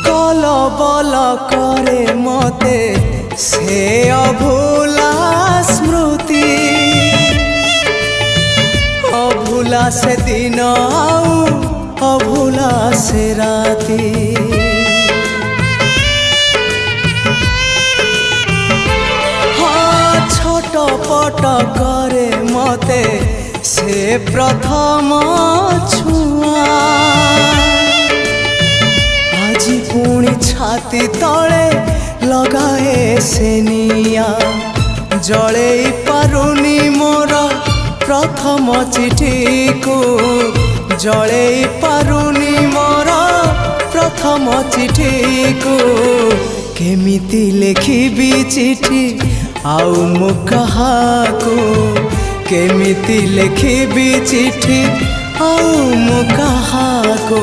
कल बल करे मते से अभूला स्मृति अभूला से दिन आऊ अभूला से राती हाँ छटपट करे मते से प्रथम छुआ आजी पुणी छाती तले लगाए से निया जले पारुनी मोर प्रथम चिठी को जले पारुनी मोर प्रथम चिठी को केमिति लिखिबी चिठी आउ मु काहाको केमिति लिखिबी चिठी आउ मु काहाको।